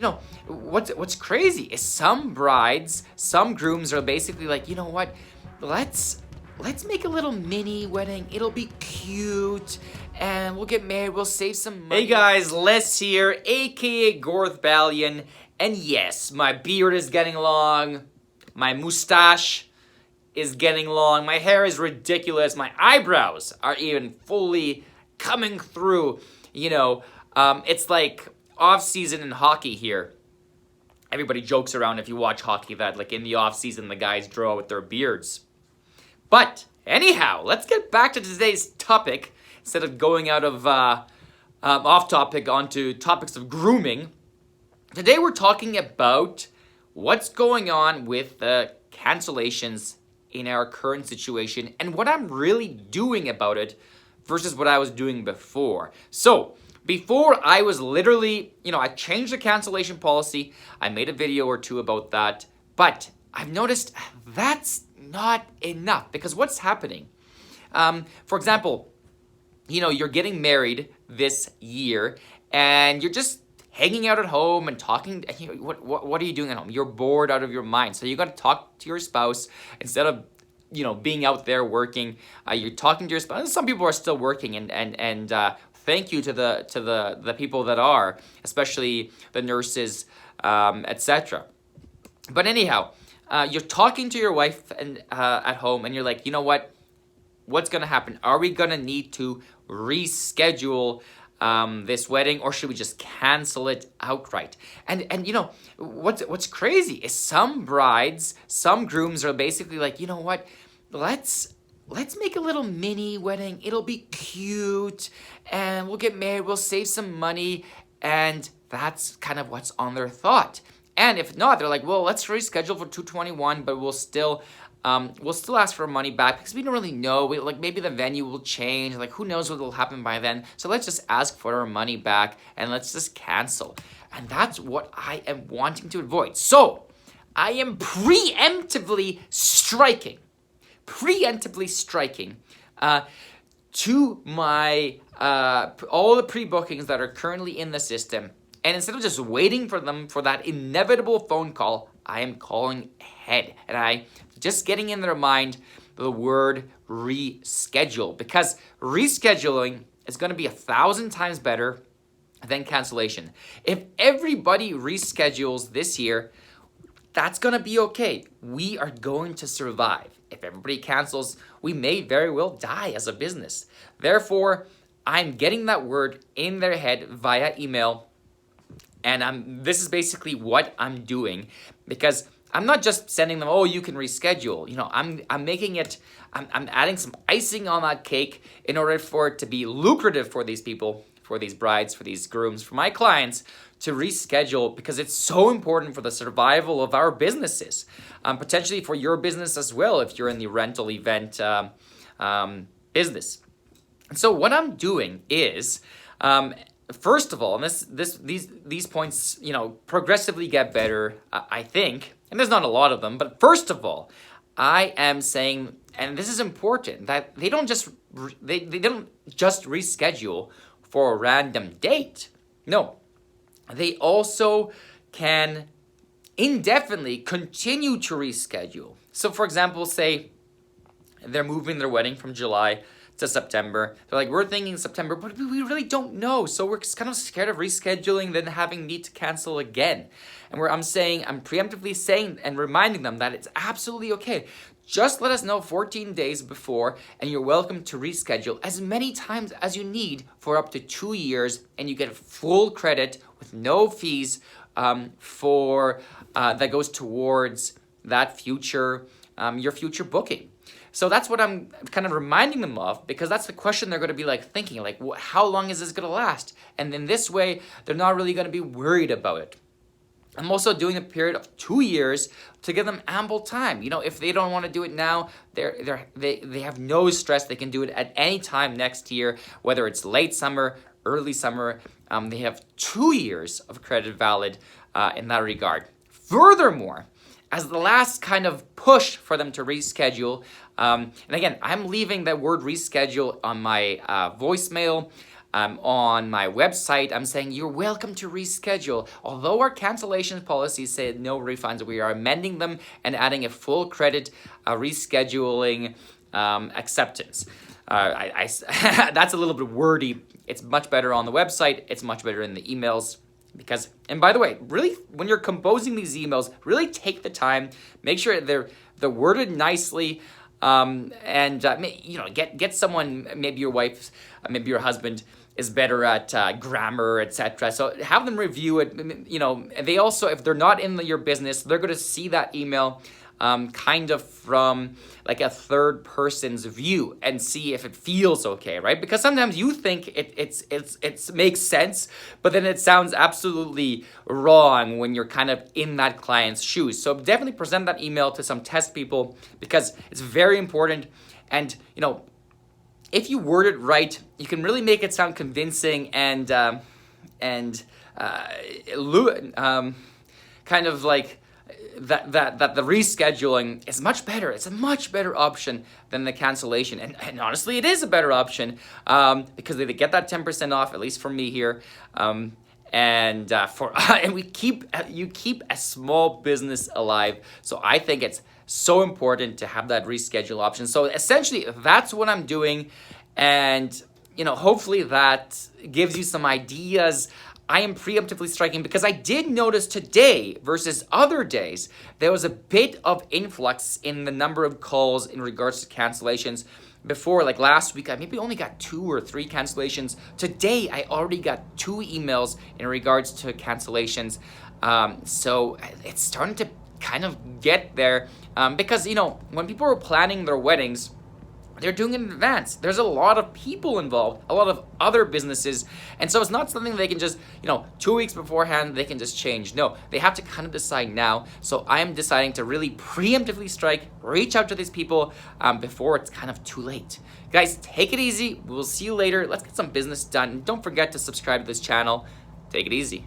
You know, what's crazy is some brides, some grooms are basically like, you know what? Let's let's make a little mini wedding. It'll be cute, and we'll get married. We'll save some money. Hey guys, Les here, aka Gorth Balian, and yes, my beard is getting long, my mustache is getting long, my hair is ridiculous, my eyebrows are even fully coming through. It's like off season in hockey here. Everybody jokes around if you watch hockey that like in the off season the guys draw with their beards. But anyhow, let's get back to today's topic instead of going out of off topic onto topics of grooming. Today we're talking about what's going on with the cancellations in our current situation and what I'm really doing about it versus what I was doing before. So, before I was literally, I changed the cancellation policy. I made a video or two about that. But I've noticed that's not enough because what's happening? For example, you're getting married this year and you're just hanging out at home and talking. What are you doing at home? You're bored out of your mind. So you got to talk to your spouse instead of being out there working. You're talking to your spouse. Some people are still working, and thank you to the people that are, especially the nurses, etc. But anyhow, you're talking to your wife and at home, and you're like, you know what? What's gonna happen? Are we gonna need to reschedule this wedding, or should we just cancel it outright? And what's crazy is some brides, some grooms are basically like, you know what? Let's make a little mini wedding. It'll be cute, and we'll get married. We'll save some money, and that's kind of what's on their thought. And if not, they're like, well, let's reschedule for 2/21, but we'll still ask for money back because we don't really know. Maybe the venue will change. Like, who knows what will happen by then? So let's just ask for our money back and let's just cancel. And that's what I am wanting to avoid. So I am preemptively striking to my all the pre-bookings that are currently in the system. And instead of just waiting for them for that inevitable phone call, I am calling ahead. And I just getting in their mind the word reschedule, because rescheduling is going to be 1,000 times better than cancellation. If everybody reschedules this year, that's going to be okay. We are going to survive. If everybody cancels, we may very well die as a business. Therefore, I'm getting that word in their head via email. And this is basically what I'm doing, because I'm not just sending them, oh, you can reschedule. I'm making it, I'm adding some icing on that cake in order for it to be lucrative for these people, for these brides, for these grooms, for my clients to reschedule, because it's so important for the survival of our businesses, potentially for your business as well if you're in the rental event business. And so what I'm doing is, first of all, and these points, progressively get better, I think, and there's not a lot of them, but first of all, I am saying, and this is important, that they don't just reschedule for a random date. No, they also can indefinitely continue to reschedule. So, for example, say they're moving their wedding from July to September. They're like, we're thinking September, but we really don't know. So we're kind of scared of rescheduling, then having need to cancel again. And I'm preemptively saying and reminding them that it's absolutely okay. Just let us know 14 days before, and you're welcome to reschedule as many times as you need for up to 2 years, and you get full credit with no fees for that goes towards that future your future booking. So that's what I'm kind of reminding them of, because that's the question they're going to be thinking, how long is this going to last? And in this way, they're not really going to be worried about it. I'm also doing a period of 2 years to give them ample time. If they don't want to do it now, they have no stress. They can do it at any time next year, whether it's late summer, early summer. They have 2 years of credit valid in that regard. Furthermore, as the last kind of push for them to reschedule, and again, I'm leaving that word reschedule on my voicemail. on my website, I'm saying you're welcome to reschedule. Although our cancellation policies say no refunds, we are amending them and adding a full credit rescheduling acceptance. That's a little bit wordy. It's much better on the website. It's much better in the emails. Because, and by the way, really, when you're composing these emails, really take the time, make sure they're worded nicely, and get someone, maybe your wife, maybe your husband is better at grammar, etc. So have them review it. They also, if they're not in your business, they're going to see that email kind of from like a third person's view and see if it feels okay, right? Because sometimes you think it makes sense, but then it sounds absolutely wrong when you're kind of in that client's shoes. So definitely present that email to some test people because it's very important. And if you word it right, you can really make it sound convincing and kind of like that the rescheduling is much better. It's a much better option than the cancellation, and honestly, it is a better option because they get that 10% off, at least for me here, and you keep a small business alive. So I think it's so important to have that reschedule option. So essentially, that's what I'm doing, and hopefully that gives you some ideas. I am preemptively striking because I did notice today versus other days, there was a bit of influx in the number of calls in regards to cancellations. Before, like last week, I maybe only got 2 or 3 cancellations. Today, I already got 2 emails in regards to cancellations. So it's starting to kind of get there because, when people are planning their weddings, they're doing it in advance. There's a lot of people involved, a lot of other businesses. And so it's not something they can just, 2 weeks beforehand, they can just change. No, they have to kind of decide now. So I am deciding to really preemptively strike, reach out to these people before it's kind of too late. Guys, take it easy. We'll see you later. Let's get some business done. Don't forget to subscribe to this channel. Take it easy.